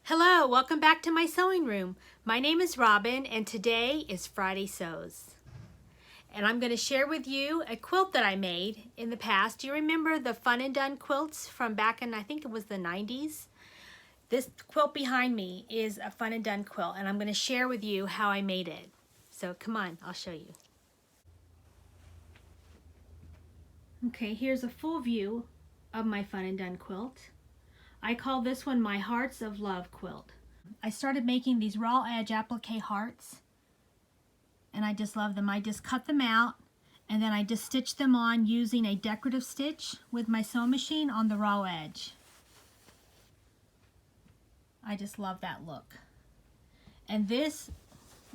Hello, welcome back to my sewing room. My name is Robyn and today is Friday Sews. And I'm going to share with you a quilt that I made in the past. Do you remember the Fun and Done quilts from back in, I think it was the 90s? This quilt behind me is a Fun and Done quilt and I'm going to share with you how I made it. So come on, I'll show you. Okay, here's a full view of my Fun and Done quilt. I call this one my Hearts of Love quilt. I started making these raw edge applique hearts and I just love them. I just cut them out and then I just stitched them on using a decorative stitch with my sewing machine on the raw edge. I just love that look. And this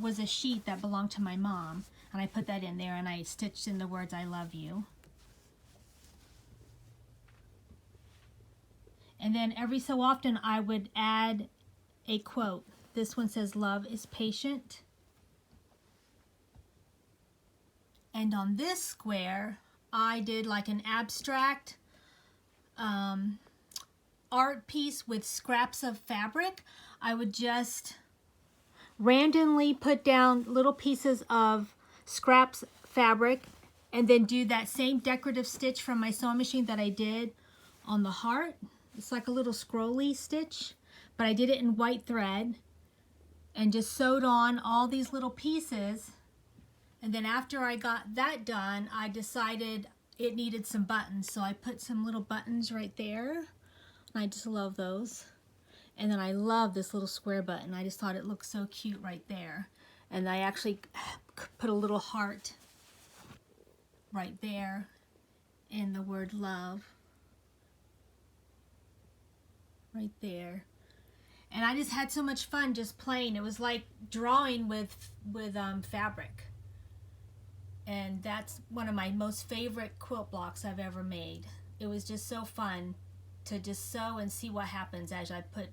was a sheet that belonged to my mom and I put that in there and I stitched in the words I love you. And then every so often I would add a quote. This one says, "Love is patient." And on this square, I did like an abstract art piece with scraps of fabric. I would just randomly put down little pieces of scraps fabric and then do that same decorative stitch from my sewing machine that I did on the heart. It's like a little scrolly stitch, but I did it in white thread and just sewed on all these little pieces. And then after I got that done, I decided it needed some buttons. So I put some little buttons right there. And I just love those. And then I love this little square button. I just thought it looked so cute right there. And I actually put a little heart right there in the word love. Right there. And I just had so much fun just playing. It was like drawing with fabric. And that's one of my most favorite quilt blocks I've ever made. It was just so fun to just sew and see what happens as I put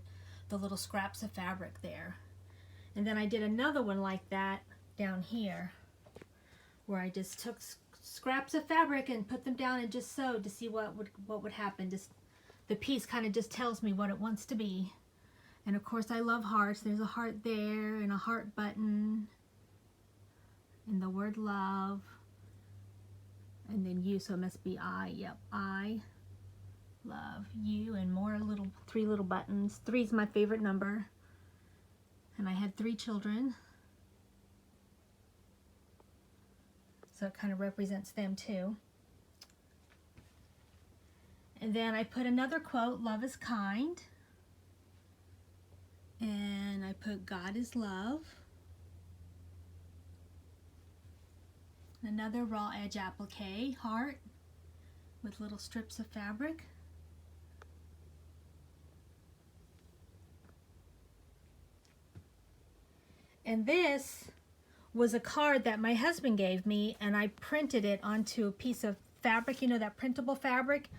the little scraps of fabric there. And then I did another one like that down here where I just took scraps of fabric and put them down and just sewed to see what would happen. Just the piece kind of just tells me what it wants to be. And of course I love hearts. There's a heart there and a heart button and the word love. And then you, so it must be I. Yep, I love you, and more little, 3 little buttons. 3 is my favorite number. And I had 3 children. So it kind of represents them too. And then I put another quote, "Love is kind." And I put "God is love." Another raw edge applique heart with little strips of fabric. And this was a card that my husband gave me and I printed it onto a piece of fabric, you know, that printable fabric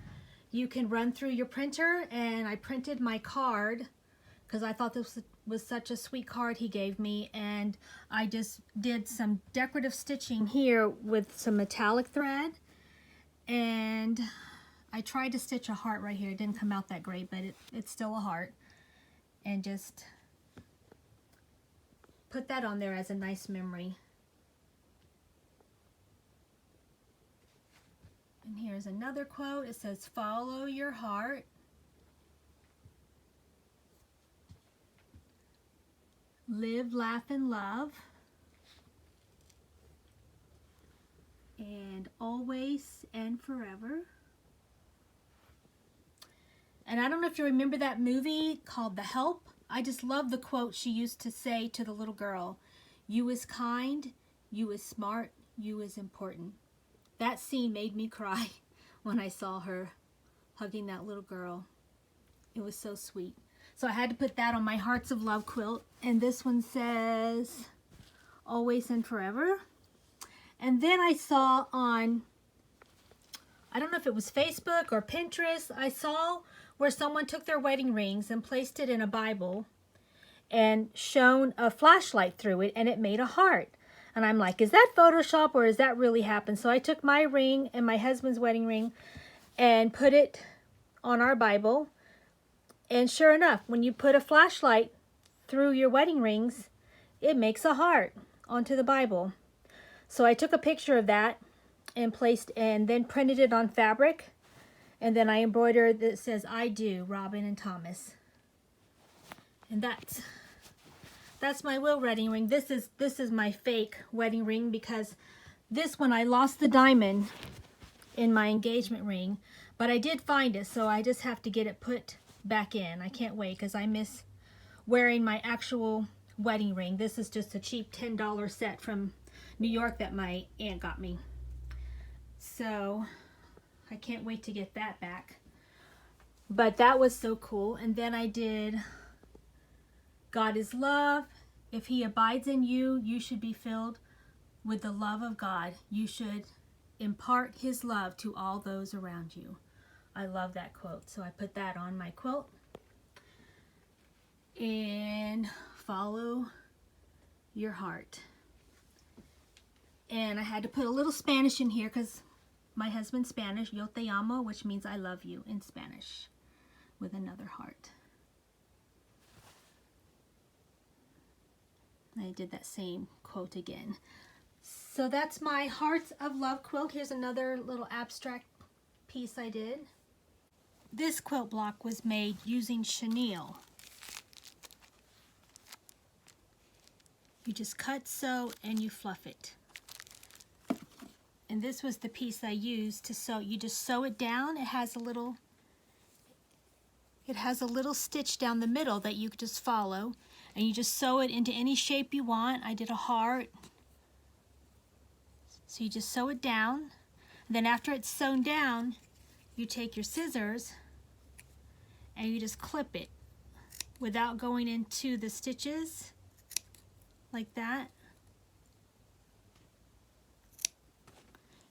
you can run through your printer, and I printed my card because I thought this was such a sweet card he gave me, and I just did some decorative stitching here with some metallic thread, and I tried to stitch a heart right here. It didn't come out that great, but it's still a heart, and just put that on there as a nice memory. And here's another quote. It says, "Follow your heart." Live, laugh, and love. And always and forever. And I don't know if you remember that movie called The Help. I just love the quote she used to say to the little girl. "You is kind, you is smart, you is important." That scene made me cry when I saw her hugging that little girl. It was so sweet. So I had to put that on my Hearts of Love quilt. And this one says, "Always and forever." And then I saw on, I don't know if it was Facebook or Pinterest, I saw where someone took their wedding rings and placed it in a Bible and shone a flashlight through it and it made a heart. And I'm like, is that Photoshop or is that really happened? So I took my ring and my husband's wedding ring and put it on our Bible And sure enough, when you put a flashlight through your wedding rings, it makes a heart onto the Bible. So I took a picture of that and then printed it on fabric. And then I embroidered that says, "I do, Robyn and Thomas." And that's my real wedding ring. This is my fake wedding ring, because this one I lost the diamond in my engagement ring, but I did find it, so I just have to get it put back in. I can't wait, because I miss wearing my actual wedding ring. This is just a cheap $10 set from New York that my aunt got me. So I can't wait to get that back. But that was so cool. And then I did, "God is love. If he abides in you, you should be filled with the love of God. You should impart his love to all those around you." I love that quote. So I put that on my quilt. And "Follow your heart." And I had to put a little Spanish in here because my husband's Spanish. "Yo te amo," which means "I love you" in Spanish, with another heart. I did that same quote again. So that's my Hearts of Love quilt. Here's another little abstract piece I did. This quilt block was made using chenille. You just cut, sew, and you fluff it. And this was the piece I used to sew. You just sew it down. It has a little stitch down the middle that you just follow, and you just sew it into any shape you want. I did a heart. So you just sew it down. And then after it's sewn down, you take your scissors and you just clip it without going into the stitches, like that.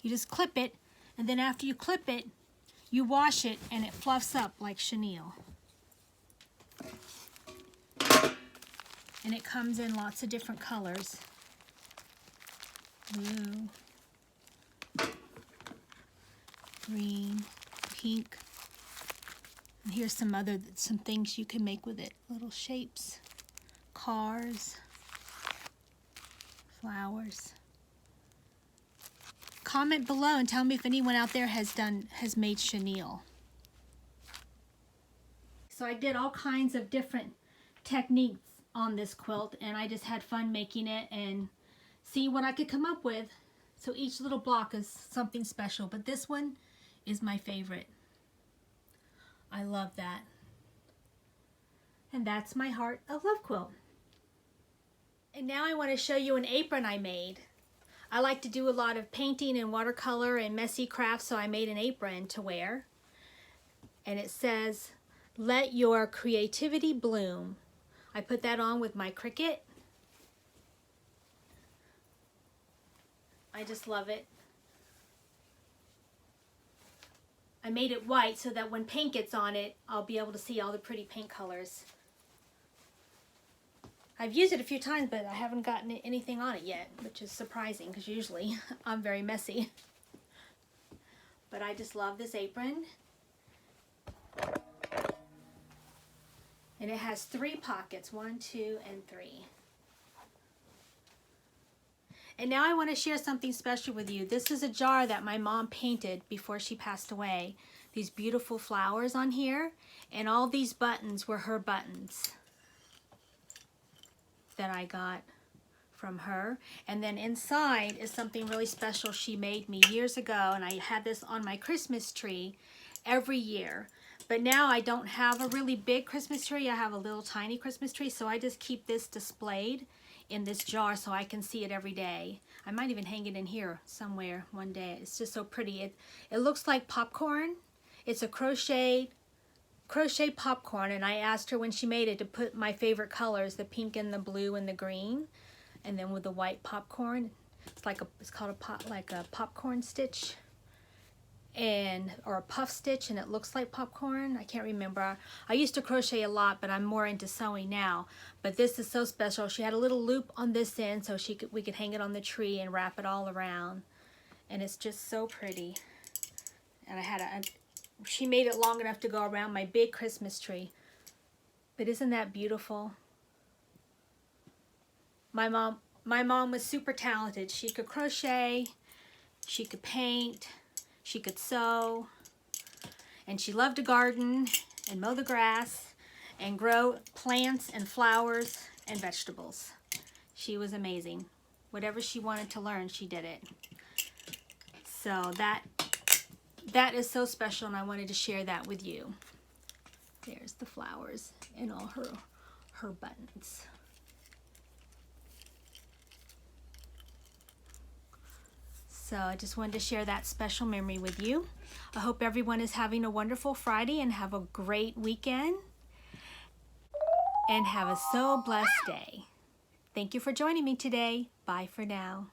You just clip it, and then after you clip it, you wash it, and it fluffs up like chenille. And it comes in lots of different colors. Blue, green, pink. And here's some things you can make with it. Little shapes, cars, flowers. Comment below and tell me if anyone out there has made chenille. So I did all kinds of different techniques on this quilt, and I just had fun making it and see what I could come up with. So each little block is something special, but this one is my favorite. I love that. And that's my Heart of Love quilt. And now I want to show you an apron I made. I like to do a lot of painting and watercolor and messy crafts, so I made an apron to wear. And it says, "Let your creativity bloom." I put that on with my Cricut. I just love it. I made it white so that when paint gets on it, I'll be able to see all the pretty paint colors. I've used it a few times, but I haven't gotten anything on it yet, which is surprising because usually I'm very messy. But I just love this apron. And it has 3 pockets, 1, 2, and 3. And now I want to share something special with you. This is a jar that my mom painted before she passed away. These beautiful flowers on here, and all these buttons were her buttons that I got from her. And then inside is something really special she made me years ago, and I had this on my Christmas tree every year. But now I don't have a really big Christmas tree. I have a little tiny Christmas tree, so I just keep this displayed in this jar so I can see it every day. I might even hang it in here somewhere one day. It's just so pretty. It looks like popcorn. It's a crochet popcorn, and I asked her when she made it to put my favorite colors, the pink and the blue and the green, and then with the white popcorn. It's called a popcorn stitch, or a puff stitch, and it looks like popcorn. I can't remember. I used to crochet a lot, but I'm more into sewing now. But this is so special. She had a little loop on this end so we could hang it on the tree and wrap it all around, and it's just so pretty. And she made it long enough to go around my big Christmas tree. But isn't that beautiful? My mom was super talented. She could crochet, she could paint, she could sew, and she loved to garden and mow the grass and grow plants and flowers and vegetables. She was amazing. Whatever she wanted to learn, she did it. So that is so special, and I wanted to share that with you. There's the flowers and all her buttons. So I just wanted to share that special memory with you. I hope everyone is having a wonderful Friday and have a great weekend. And have a so blessed day. Thank you for joining me today. Bye for now.